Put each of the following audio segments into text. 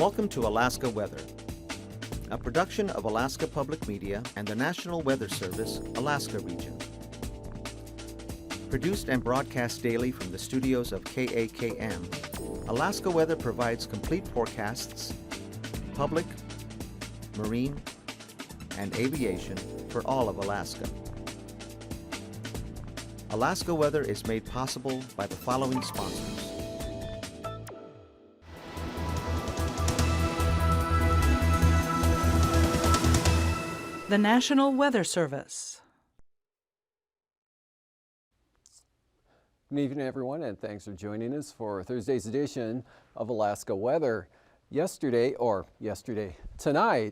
Welcome to Alaska Weather, a production of Alaska Public Media and the National Weather Service, Alaska Region. Produced and broadcast daily from the studios of KAKM, Alaska Weather provides complete forecasts, public, marine, and aviation for all of Alaska. Alaska Weather is made possible by the following sponsors. The National Weather Service. Good evening, everyone, and thanks for joining us for Thursday's edition of Alaska Weather. Tonight,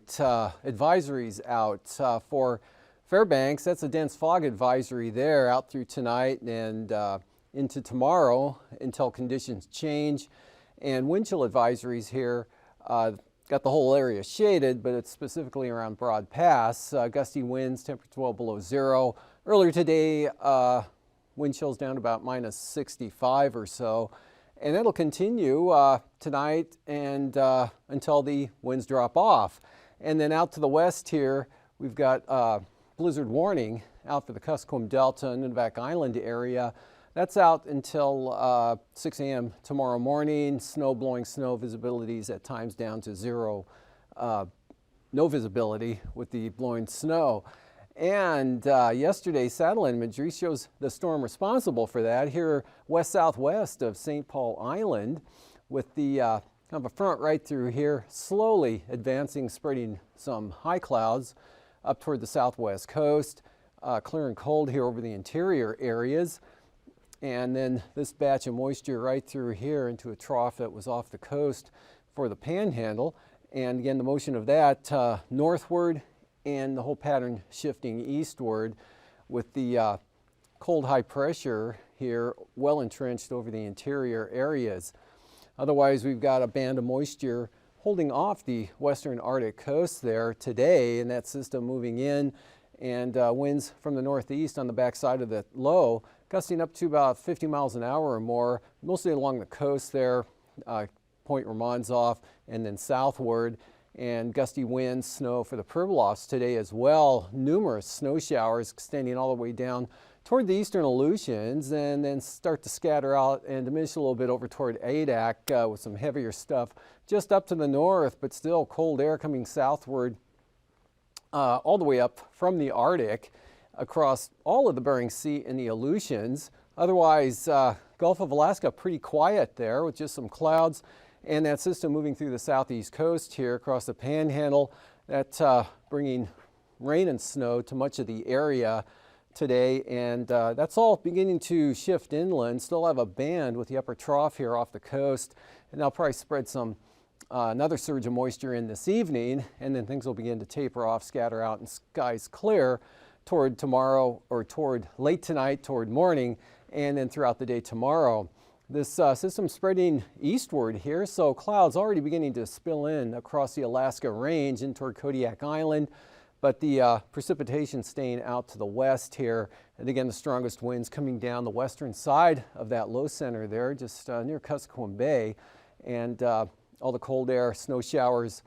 advisories out for Fairbanks. That's a dense fog advisory there out through tonight and into tomorrow until conditions change. And wind chill advisories here. Got the whole area shaded, but it's specifically around Broad Pass. Gusty winds, temperature well below zero. Earlier today, wind chills down to about minus 65 or so. And that'll continue tonight and until the winds drop off. And then out to the west here, we've got blizzard warning out for the Kuskokwim Delta and Nunivak Island area. That's out until 6 a.m. tomorrow morning. Snow blowing, snow visibilities at times down to zero. No visibility with the blowing snow. And yesterday's satellite imagery shows the storm responsible for that here west-southwest of St. Paul Island with the kind of a front right through here, slowly advancing, spreading some high clouds up toward the southwest coast. Clear and cold here over the interior areas. And then this batch of moisture right through here into a trough that was off the coast for the panhandle. And again, the motion of that northward and the whole pattern shifting eastward with the cold high pressure here well entrenched over the interior areas. Otherwise, we've got a band of moisture holding off the western Arctic coast there today, and that system moving in, and winds from the northeast on the backside of the low, gusting up to about 50 miles an hour or more, mostly along the coast there, Point Romanzoff, and then southward. And gusty winds, snow for the Pribilofs today as well. Numerous snow showers extending all the way down toward the eastern Aleutians and then start to scatter out and diminish a little bit over toward Adak with some heavier stuff just up to the north, but still cold air coming southward all the way up from the Arctic across all of the Bering Sea and the Aleutians. Otherwise, Gulf of Alaska pretty quiet there with just some clouds. And that system moving through the southeast coast here across the panhandle, that's bringing rain and snow to much of the area today. And that's all beginning to shift inland. Still have a band with the upper trough here off the coast. And they'll probably spread some another surge of moisture in this evening. And then things will begin to taper off, scatter out, and skies clear toward tomorrow or toward late tonight, toward morning, and then throughout the day tomorrow. This system spreading eastward here, so clouds already beginning to spill in across the Alaska Range in toward Kodiak Island, but the precipitation staying out to the west here. And again, the strongest winds coming down the western side of that low center there, just near Kuskokwim Bay, and all the cold air, snow showers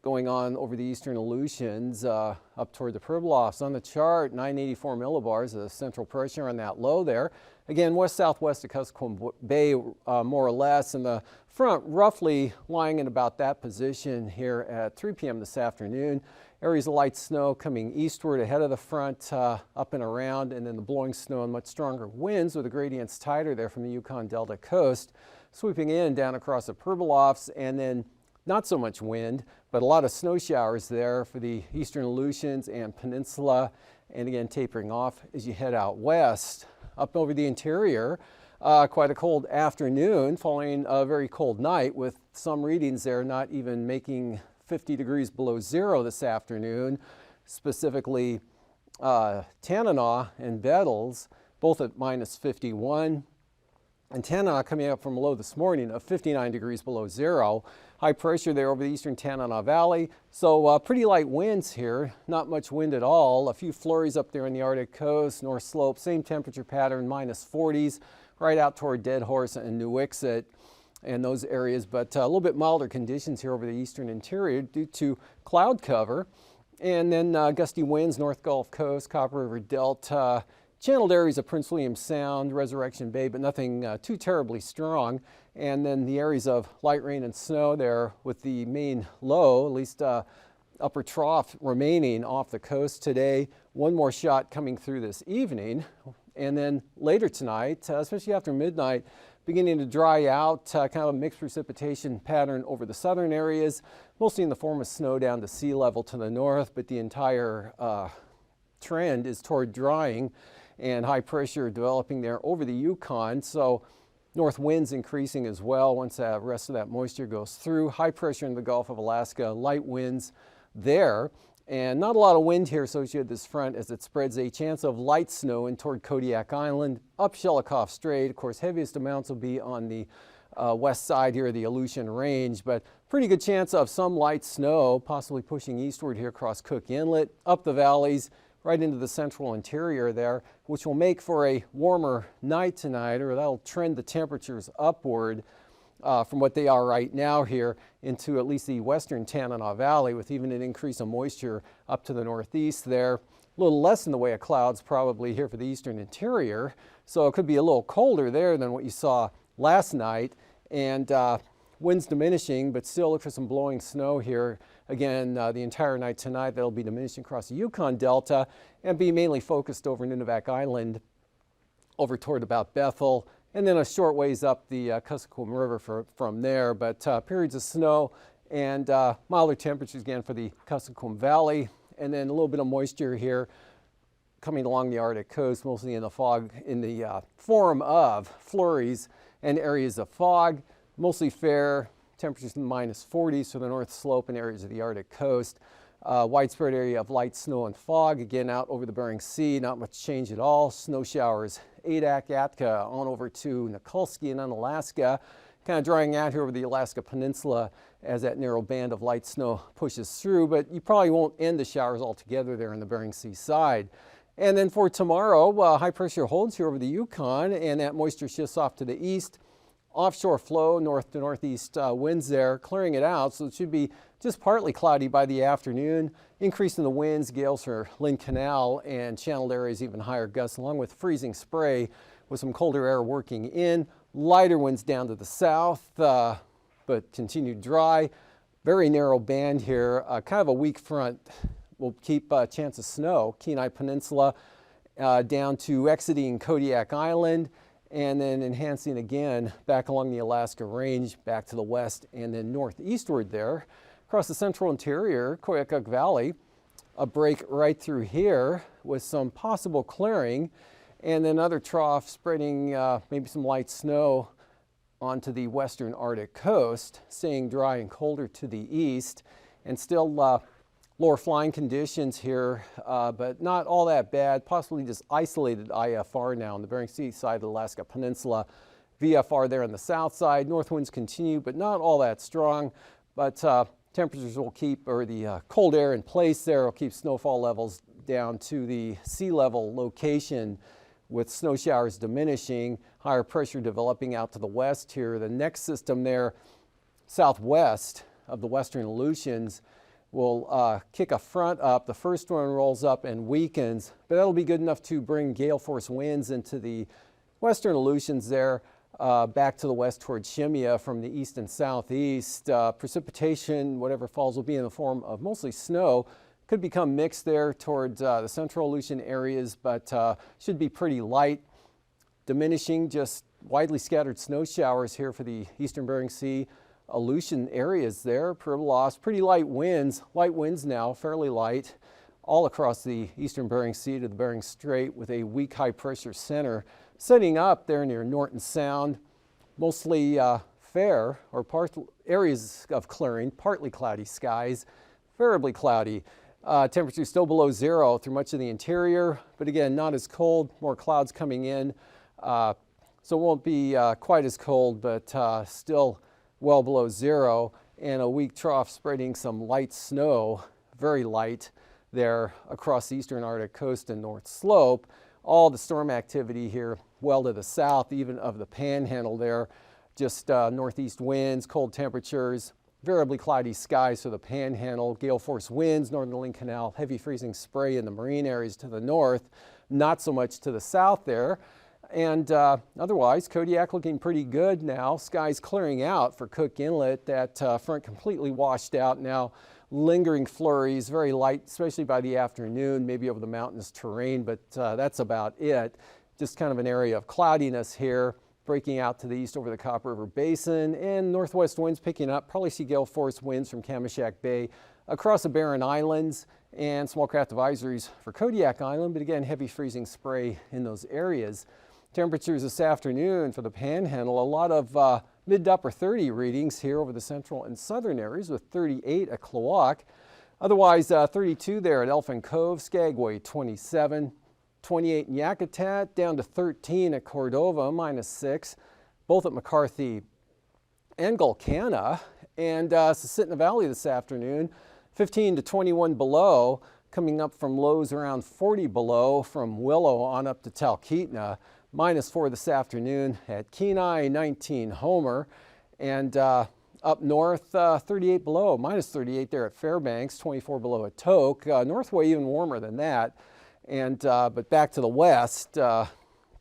going on over the eastern Aleutians up toward the Pribilofs. On the chart, 984 millibars, the central pressure on that low there. Again, west-southwest of Kuskokwim Bay, more or less, and the front roughly lying in about that position here at 3 p.m. this afternoon. Areas of light snow coming eastward ahead of the front, up and around, and then the blowing snow and much stronger winds with the gradients tighter there from the Yukon Delta coast, sweeping in down across the Pribilofs, and then not so much wind, but a lot of snow showers there for the eastern Aleutians and peninsula, and again tapering off as you head out west. Up over the interior, quite a cold afternoon following a very cold night with some readings there not even making 50 degrees below zero this afternoon, specifically Tanana and Bettles, both at minus 51. And Tanana coming up from a low this morning of 59 degrees below zero. High pressure there over the eastern Tanana Valley. So pretty light winds here, not much wind at all. A few flurries up there on the Arctic coast, North Slope, same temperature pattern, minus 40s, right out toward Dead Horse and Nuiqsut. and those areas, but a little bit milder conditions here over the eastern interior due to cloud cover. And then gusty winds, North Gulf Coast, Copper River Delta, channeled areas of Prince William Sound, Resurrection Bay, but nothing too terribly strong. And then the areas of light rain and snow there with the main low, at least upper trough remaining off the coast today. One more shot coming through this evening. And then later tonight, especially after midnight, beginning to dry out, kind of a mixed precipitation pattern over the southern areas, mostly in the form of snow down to sea level to the north, but the entire trend is toward drying and high pressure developing there over the Yukon. So north winds increasing as well once the rest of that moisture goes through. High pressure in the Gulf of Alaska, light winds there. And not a lot of wind here associated with this front as it spreads a chance of light snow in toward Kodiak Island, up Shelikof Strait. Of course, heaviest amounts will be on the west side here of the Aleutian Range, but pretty good chance of some light snow, possibly pushing eastward here across Cook Inlet, up the valleys, right into the central interior there, which will make for a warmer night tonight, or that'll trend the temperatures upward from what they are right now here into at least the western Tanana Valley, with even an increase of moisture up to the northeast there. A little less in the way of clouds probably here for the eastern interior, so it could be a little colder there than what you saw last night. And winds diminishing, but still look for some blowing snow here again the entire night tonight. That'll be diminishing across the Yukon Delta and be mainly focused over Nunivak Island over toward about Bethel, and then a short ways up the Kuskokwim River from there. But periods of snow and milder temperatures again for the Kuskokwim Valley, and then a little bit of moisture here coming along the Arctic coast, mostly in the fog, in the form of flurries and areas of fog. Mostly fair, temperatures in the -40s for the north slope and areas of the Arctic coast. Widespread area of light snow and fog, again out over the Bering Sea, not much change at all. Snow showers, Adak, Atka, on over to Nikolsky and Unalaska, kind of drying out here over the Alaska Peninsula as that narrow band of light snow pushes through, but you probably won't end the showers altogether there in the Bering Sea side. And then for tomorrow, high pressure holds here over the Yukon, and that moisture shifts off to the east. Offshore flow, north to northeast winds there, clearing it out, so it should be just partly cloudy by the afternoon. Increase in the winds, gales for Lynn Canal and channeled areas, even higher gusts, along with freezing spray with some colder air working in. Lighter winds down to the south, but continued dry. Very narrow band here, kind of a weak front. Will keep a chance of snow, Kenai Peninsula down to exiting Kodiak Island, and then enhancing again back along the Alaska Range, back to the west, and then northeastward there. Across the central interior, Koyukuk Valley, a break right through here with some possible clearing, and then other trough spreading maybe some light snow onto the western Arctic coast, staying dry and colder to the east, and still lower flying conditions here, but not all that bad, possibly just isolated IFR now on the Bering Sea side of the Alaska Peninsula. VFR there on the south side. North winds continue, but not all that strong. But temperatures will keep, or the cold air in place there will keep snowfall levels down to the sea level location, with snow showers diminishing, higher pressure developing out to the west here. The next system there, southwest of the western Aleutians, will kick a front up. The first one rolls up and weakens, but that'll be good enough to bring gale force winds into the western Aleutians there, back to the west towards Shemya from the east and southeast. Precipitation, whatever falls, will be in the form of mostly snow. Could become mixed there towards the central Aleutian areas, but should be pretty light. Diminishing, just widely scattered snow showers here for the eastern Bering Sea Aleutian areas there. Pribilos, pretty light winds now, fairly light, all across the eastern Bering Sea to the Bering Strait, with a weak high pressure center setting up there near Norton Sound. Mostly fair, or areas of clearing, partly cloudy skies, variably cloudy. Temperatures still below zero through much of the interior, but again, not as cold, more clouds coming in. So it won't be quite as cold, but still well below zero, and a weak trough spreading some light snow, very light there across the eastern Arctic coast and north slope. All the storm activity here well to the south, even of the panhandle there, just northeast winds, cold temperatures, variably cloudy skies for the Panhandle, gale force winds, northerly canal, heavy freezing spray in the marine areas to the north, not so much to the south there. And otherwise, Kodiak looking pretty good now. Skies clearing out for Cook Inlet. That front completely washed out now. Lingering flurries, very light, especially by the afternoon, maybe over the mountainous terrain, but that's about it. Just kind of an area of cloudiness here, breaking out to the east over the Copper River Basin, and northwest winds picking up. Probably see gale force winds from Kamishak Bay across the Barren Islands, and small craft advisories for Kodiak Island, but again, heavy freezing spray in those areas. Temperatures this afternoon for the Panhandle, a lot of mid to upper 30 readings here over the central and southern areas, with 38 at AKwx. Otherwise, 32 there at Elfin Cove, Skagway 27, 28 in Yakutat, down to 13 at Cordova, -6, both at McCarthy and Gulkana. And Susitna Valley this afternoon, 15 to 21 below, coming up from lows around 40 below from Willow on up to Talkeetna. -4 this afternoon at Kenai, 19 Homer, and up north 38 below, -38 there at Fairbanks, 24 below at Tok. Northway even warmer than that, and but back to the west,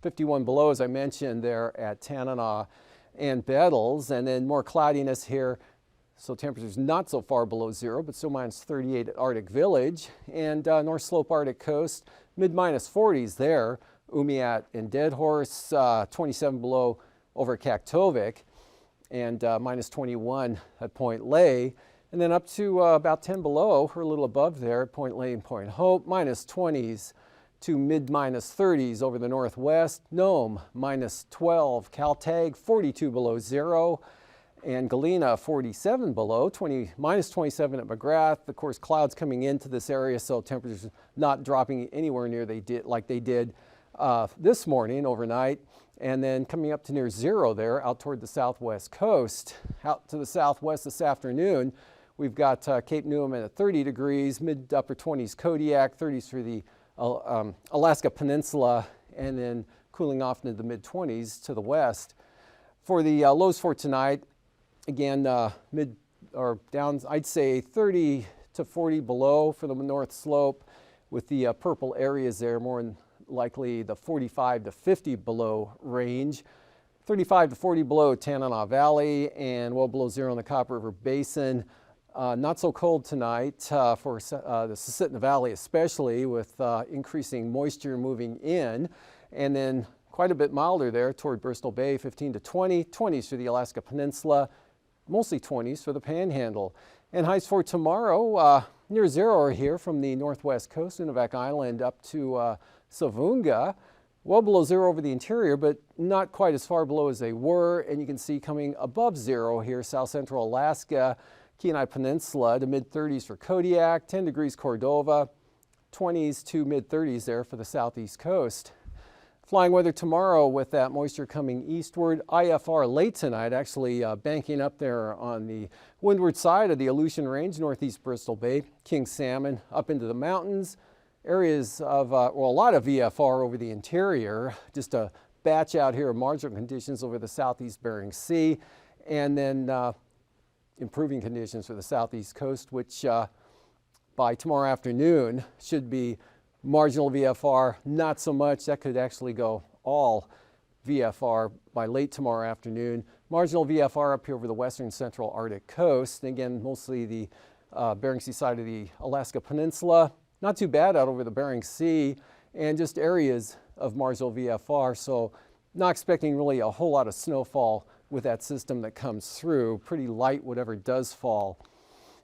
51 below as I mentioned there at Tanana and Bettles, and then more cloudiness here. So temperatures not so far below zero, but still -38 at Arctic Village, and North Slope Arctic Coast, mid-40s there. Umiat and Deadhorse, 27 below over at Kaktovik, and -21 at Point Lay, and then up to about 10 below, or a little above there at Point Lay and Point Hope, -20s to mid-30s over the northwest. Nome, -12, Caltag, 42 below zero, and Galena, 47 below, -27 at McGrath. Of course, clouds coming into this area, so temperatures not dropping anywhere near they did this morning overnight, and then coming up to near zero there out toward the southwest coast. Out to the southwest this afternoon, we've got Cape Newman at 30 degrees, mid to upper 20s Kodiak, 30s for the Alaska Peninsula, and then cooling off into the mid-20s to the west. For the lows for tonight, again, mid or down, I'd say 30 to 40 below for the north slope, with the purple areas there more in likely the 45 to 50 below range. 35 to 40 below Tanana Valley, and well below zero in the Copper River Basin. Not so cold tonight for the Susitna Valley especially, with increasing moisture moving in, and then quite a bit milder there toward Bristol Bay, 15 to 20, 20s for the Alaska Peninsula, mostly 20s for the Panhandle. And highs for tomorrow, near zero are here from the northwest coast, Nunivak Island up to Savunga, well below zero over the interior, but not quite as far below as they were. And you can see coming above zero here, south central Alaska, Kenai Peninsula to mid-30s for Kodiak, 10 degrees Cordova, 20s to mid-30s there for the southeast coast. Flying weather tomorrow with that moisture coming eastward. IFR late tonight, actually banking up there on the windward side of the Aleutian Range, northeast Bristol Bay. King salmon up into the mountains. Areas of, well, a lot of VFR over the interior. Just a batch out here of marginal conditions over the southeast Bering Sea. And then improving conditions for the southeast coast, which by tomorrow afternoon should be marginal VFR, not so much. That could actually go all VFR by late tomorrow afternoon. Marginal VFR up here over the western central Arctic coast. And again, mostly the Bering Sea side of the Alaska Peninsula. Not too bad out over the Bering Sea, and just areas of marginal VFR. So not expecting really a whole lot of snowfall with that system that comes through. Pretty light whatever does fall.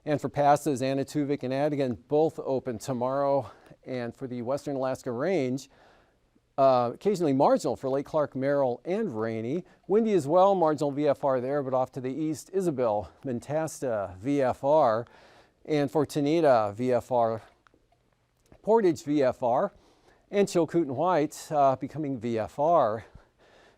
And for passes, Anatuvik and Adigan both open tomorrow. And for the western Alaska Range, occasionally marginal for Lake Clark, Merrill, and Rainy. Windy as well, marginal VFR there, but off to the east, Isabel, Mentasta, VFR. And for Tanita, VFR. Portage, VFR. And Chilkoot and White becoming VFR.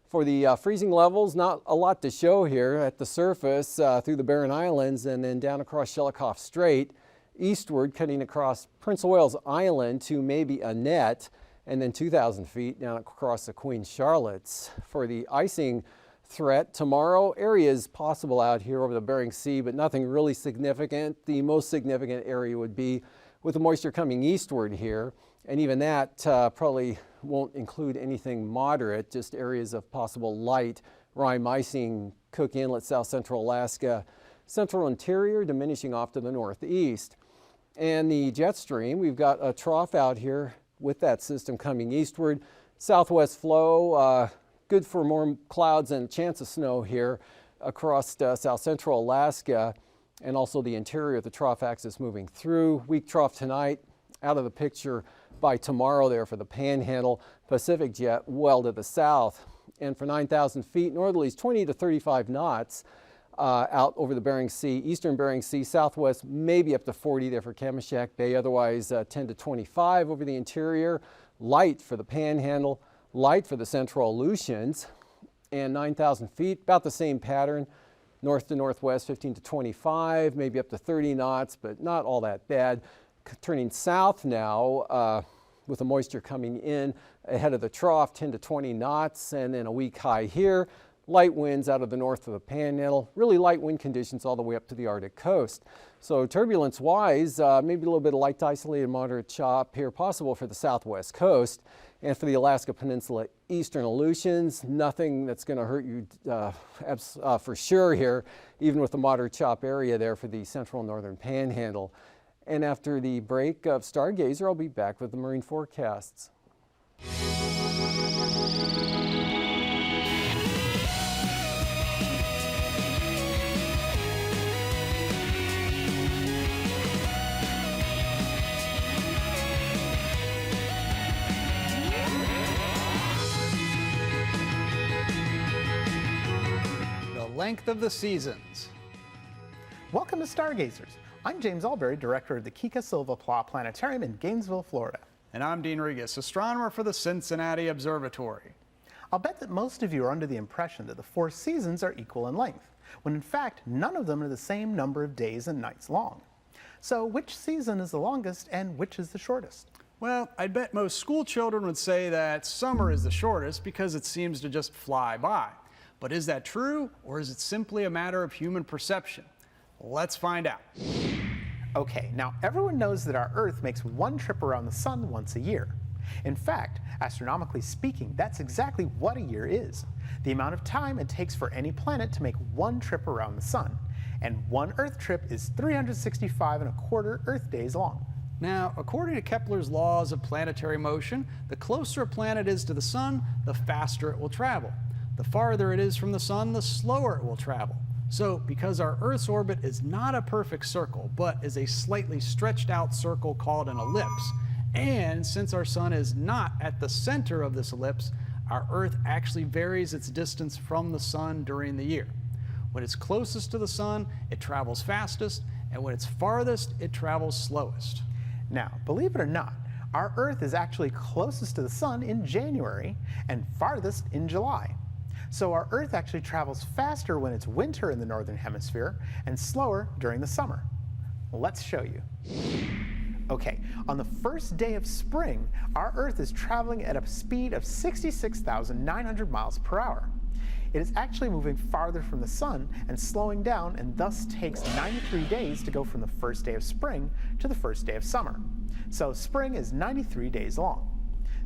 For the freezing levels, not a lot to show here at the surface through the Barren Islands and then down across Shelikof Strait, eastward cutting across Prince of Wales Island to maybe Annette, and then 2,000 feet down across the Queen Charlotte's. For the icing threat. Tomorrow, areas possible out here over the Bering Sea, but nothing really significant. The most significant area would be with the moisture coming eastward here, and even that probably won't include anything moderate, just areas of possible light. Rhein-Maasing, Cook Inlet, south central Alaska, central interior diminishing off to the northeast. And the jet stream, we've got a trough out here with that system coming eastward. Southwest flow, good for more clouds and chance of snow here across south central Alaska, and also the interior of the trough axis moving through. Weak trough tonight, out of the picture by tomorrow there for the Panhandle. Pacific jet well to the south. And for 9,000 feet, northerlies 20 to 35 knots out over the Bering Sea, eastern Bering Sea, southwest maybe up to 40 there for Kamishak Bay, otherwise 10 to 25 over the interior. Light for the Panhandle, light for the central Aleutians, and 9,000 feet, about the same pattern. North to northwest 15 to 25, maybe up to 30 knots, but not all that bad. Turning south now with the moisture coming in ahead of the trough, 10 to 20 knots, and then a weak high here. Light winds out of the north of the Panhandle, really light wind conditions all the way up to the Arctic coast. So turbulence-wise, maybe a little bit of light to isolated moderate chop here possible for the southwest coast. And for the Alaska Peninsula, eastern Aleutians, nothing that's going to hurt you for sure here, even with the moderate chop area there for the central and northern Panhandle. And after the break of Stargazer, I'll be back with the marine forecasts. Length of the seasons. Welcome to Stargazers. I'm James Albury, director of the Kika Silva Pla Planetarium in Gainesville, Florida. And I'm Dehne Regis, astronomer for the Cincinnati Observatory. I'll bet that most of you are under the impression that the 4 seasons are equal in length, when in fact none of them are the same number of days and nights long. So which season is the longest and which is the shortest? Well, I'd bet most school children would say that summer is the shortest because it seems to just fly by. But is that true, or is it simply a matter of human perception? Let's find out. Okay, now everyone knows that our Earth makes one trip around the sun once a year. In fact, astronomically speaking, that's exactly what a year is. The amount of time it takes for any planet to make one trip around the sun. And one Earth trip is 365¼ Earth days long. Now, according to Kepler's laws of planetary motion, the closer a planet is to the sun, the faster it will travel. The farther it is from the sun, the slower it will travel. So, because our Earth's orbit is not a perfect circle, but is a slightly stretched out circle called an ellipse, and since our sun is not at the center of this ellipse, our Earth actually varies its distance from the sun during the year. When it's closest to the sun, it travels fastest, and when it's farthest, it travels slowest. Now, believe it or not, our Earth is actually closest to the sun in January and farthest in July. So our Earth actually travels faster when it's winter in the northern hemisphere and slower during the summer. Let's show you. Okay, on the first day of spring, our Earth is traveling at a speed of 66,900 miles per hour. It is actually moving farther from the sun and slowing down, and thus takes 93 days to go from the first day of spring to the first day of summer. So spring is 93 days long.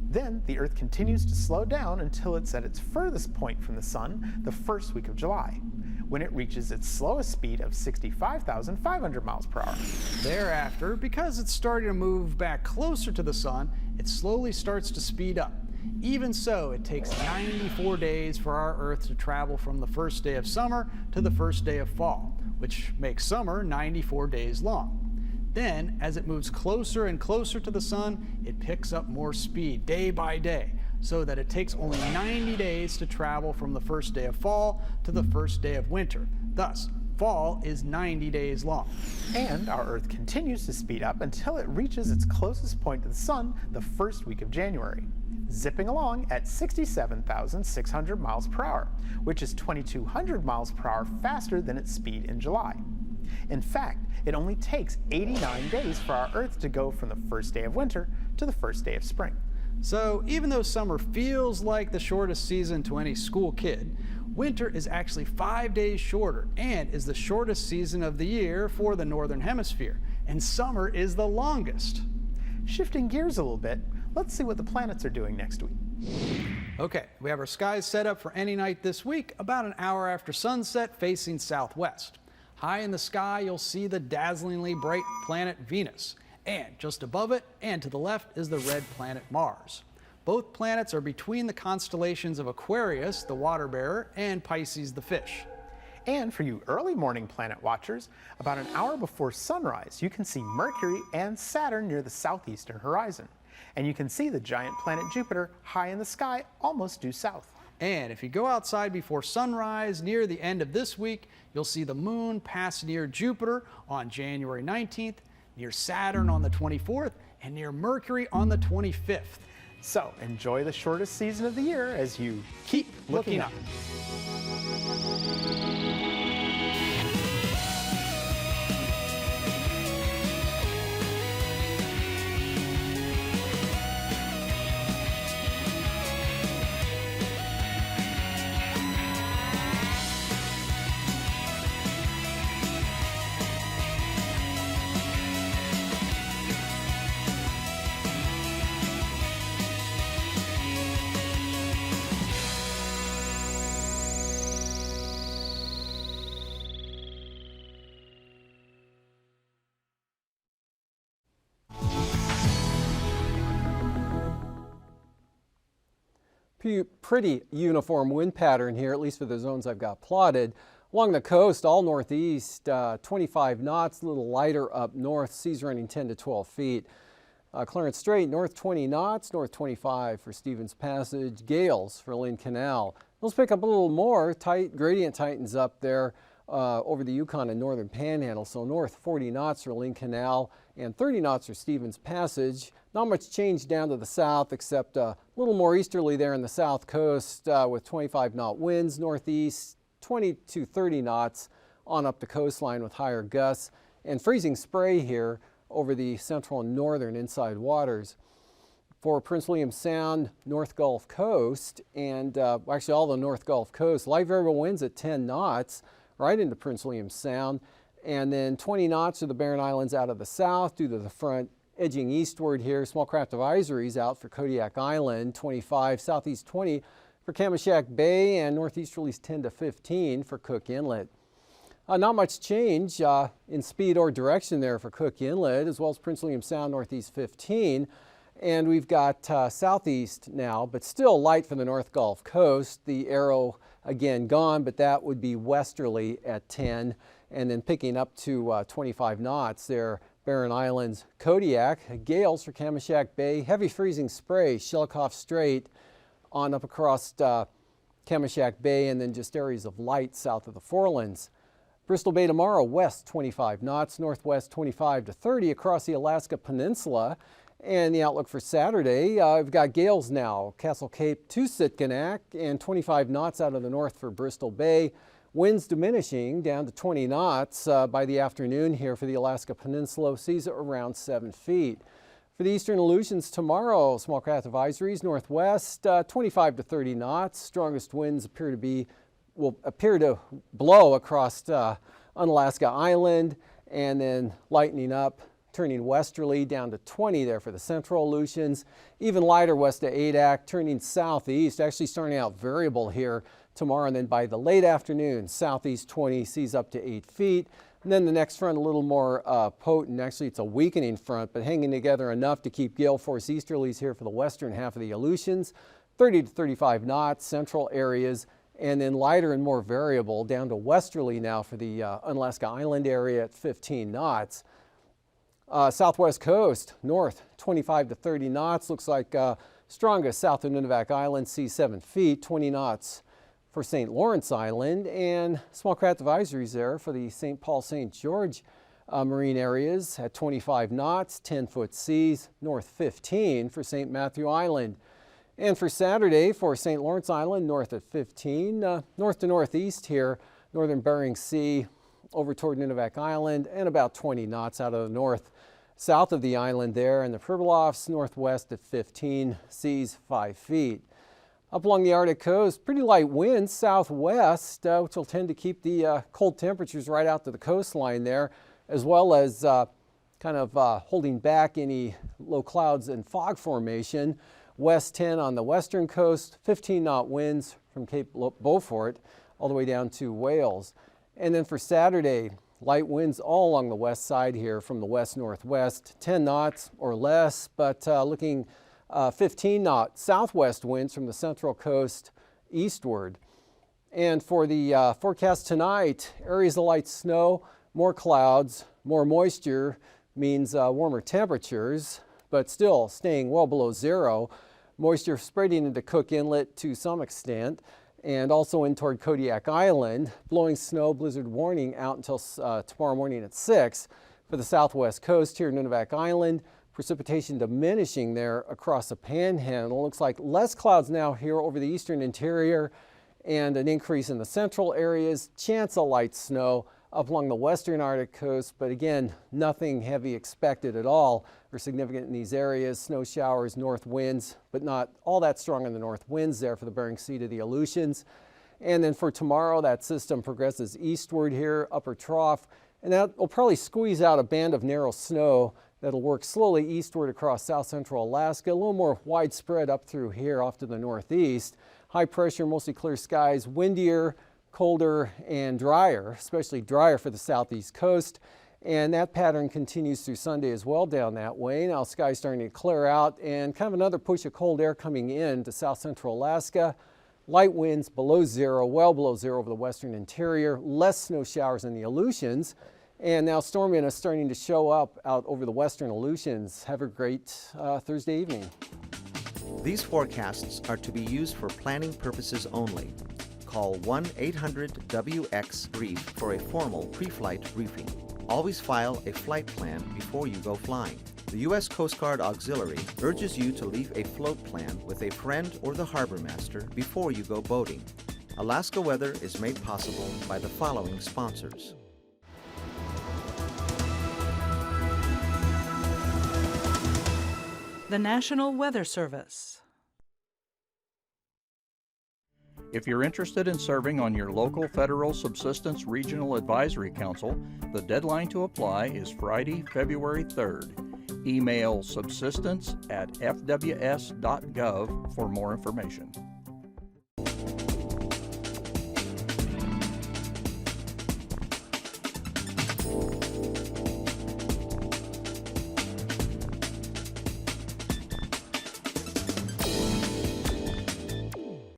Then the Earth continues to slow down until it's at its furthest point from the sun, the first week of July, when it reaches its slowest speed of 65,500 miles per hour. Thereafter, because it's starting to move back closer to the sun, it slowly starts to speed up. Even so, it takes 94 days for our Earth to travel from the first day of summer to the first day of fall, which makes summer 94 days long. Then, as it moves closer and closer to the sun, it picks up more speed day by day, so that it takes only 90 days to travel from the first day of fall to the first day of winter. Thus, fall is 90 days long. And our Earth continues to speed up until it reaches its closest point to the sun the first week of January, zipping along at 67,600 miles per hour, which is 2,200 miles per hour faster than its speed in July. In fact, it only takes 89 days for our Earth to go from the first day of winter to the first day of spring. So even though summer feels like the shortest season to any school kid, winter is actually 5 days shorter and is the shortest season of the year for the Northern Hemisphere, and summer is the longest. Shifting gears a little bit, let's see what the planets are doing next week. Okay, we have our skies set up for any night this week, about an hour after sunset, facing southwest. High in the sky, you'll see the dazzlingly bright planet Venus. And just above it and to the left is the red planet Mars. Both planets are between the constellations of Aquarius, the water bearer, and Pisces, the fish. And for you early morning planet watchers, about an hour before sunrise, you can see Mercury and Saturn near the southeastern horizon. And you can see the giant planet Jupiter high in the sky, almost due south. And if you go outside before sunrise near the end of this week, you'll see the moon pass near Jupiter on January 19th, near Saturn on the 24th, and near Mercury on the 25th. So enjoy the shortest season of the year as you keep looking up. Pretty uniform wind pattern here, at least for the zones I've got plotted. Along the coast, all northeast, 25 knots, a little lighter up north, seas running 10 to 12 feet. Clarence Strait, north 20 knots, north 25 for Stevens Passage, gales for Lynn Canal. Those pick up a little more, gradient tightens up there over the Yukon and northern Panhandle, so north 40 knots for Lynn Canal and 30 knots for Stevens Passage. Not much change down to the south except a little more easterly there in the south coast with 25 knot winds, northeast 20 to 30 knots on up the coastline with higher gusts, and freezing spray here over the central and northern inside waters. For Prince William Sound, North Gulf Coast, and actually all the North Gulf Coast, light variable winds at 10 knots right into Prince William Sound, and then 20 knots to the Barren Islands out of the south due to the front edging eastward here. Small craft advisories out for Kodiak Island, 25, southeast 20 for Kamishak Bay, and northeasterlies 10 to 15 for Cook Inlet. Not much change in speed or direction there for Cook Inlet, as well as Prince William Sound, northeast 15. And we've got southeast now, but still light for the North Gulf Coast. The arrow again gone, but that would be westerly at 10, and then picking up to 25 knots there. Barren Islands, Kodiak, gales for Kamishak Bay, heavy freezing spray, Shelikof Strait on up across Kamishak Bay, and then just areas of light south of the Forelands. Bristol Bay tomorrow, west 25 knots, northwest 25 to 30 across the Alaska Peninsula. And the outlook for Saturday, we've got gales now, Castle Cape to Sitkinak, and 25 knots out of the north for Bristol Bay. Winds diminishing down to 20 knots by the afternoon here for the Alaska Peninsula, seas around 7 feet. For the eastern Aleutians tomorrow, small craft advisories, northwest 25 to 30 knots. Strongest winds will appear to blow across Unalaska Island, and then lightening up, turning westerly down to 20 there for the central Aleutians. Even lighter west of Adak, turning southeast, actually starting out variable here tomorrow, and then by the late afternoon, southeast 20, seas up to 8 feet. And then the next front a little more potent. Actually, it's a weakening front, but hanging together enough to keep gale force easterlies here for the western half of the Aleutians, 30 to 35 knots, central areas, and then lighter and more variable down to westerly now for the Unalaska Island area at 15 knots. Southwest coast, north 25 to 30 knots. Looks like strongest south of Nunivak Island, seas 7 feet, 20 knots for St. Lawrence Island, and small craft advisories there for the St. Paul, St. George marine areas at 25 knots, 10-foot seas, north 15 for St. Matthew Island. And for Saturday for St. Lawrence Island, north at 15, north to northeast here, northern Bering Sea over toward Nunivak Island, and about 20 knots out of the north. south of the island there, and the Pribilofs northwest at 15, seas 5 feet. Up along the Arctic coast, pretty light winds southwest, which will tend to keep the cold temperatures right out to the coastline there, as well as kind of holding back any low clouds and fog formation. West 10 on the western coast, 15-knot winds from Cape Beaufort all the way down to Wales. And then for Saturday, light winds all along the west side here from the west-northwest, 10 knots or less, but looking 15-knot southwest winds from the central coast eastward. And for the forecast tonight, areas of light snow, more clouds, more moisture means warmer temperatures, but still staying well below zero. Moisture spreading into Cook Inlet to some extent, and also in toward Kodiak Island, blowing snow blizzard warning out until tomorrow morning at 6 for the southwest coast here in Nunivak Island. Precipitation diminishing there across the panhandle. Looks like less clouds now here over the eastern interior and an increase in the central areas. Chance of light snow up along the western Arctic coast, but again, nothing heavy expected at all or significant in these areas. Snow showers, north winds, but not all that strong in the north winds there for the Bering Sea to the Aleutians. And then for tomorrow, that system progresses eastward here, upper trough, and that will probably squeeze out a band of narrow snow that'll work slowly eastward across south central Alaska, a little more widespread up through here off to the northeast. High pressure, mostly clear skies, windier, colder, and drier, especially drier for the southeast coast. And that pattern continues through Sunday as well down that way. Now skies starting to clear out and kind of another push of cold air coming in to south central Alaska. Light winds below zero, well below zero over the western interior. Less snow showers in the Aleutians. And now storminess is starting to show up out over the western Aleutians. Have a great Thursday evening. These forecasts are to be used for planning purposes only. Call 1-800-WX-BRIEF for a formal pre-flight briefing. Always file a flight plan before you go flying. The U.S. Coast Guard Auxiliary urges you to leave a float plan with a friend or the harbor master before you go boating. Alaska Weather is made possible by the following sponsors. The National Weather Service. If you're interested in serving on your local Federal Subsistence Regional Advisory Council, the deadline to apply is Friday, February 3rd. Email subsistence@fws.gov for more information.